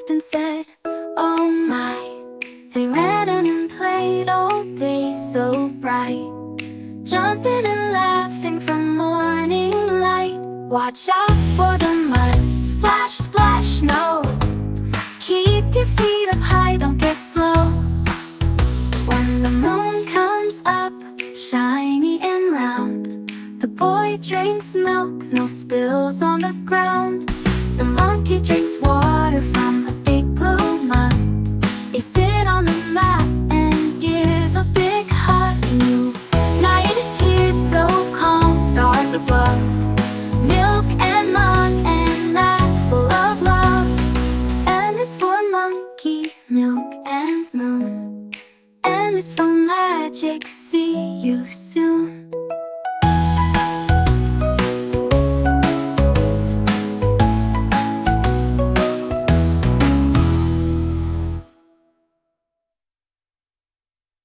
laughed and said, "Oh my." They ran and played all day so bright, jumping and laughing from morning light. Watch out for the mud, splash, splash, no. Keep your feet up high, don't get slow. When the moon comes up, shiny and round, the boy drinks milk, no spills on the ground. The monkey drinks water from a big blue mug. They sit on the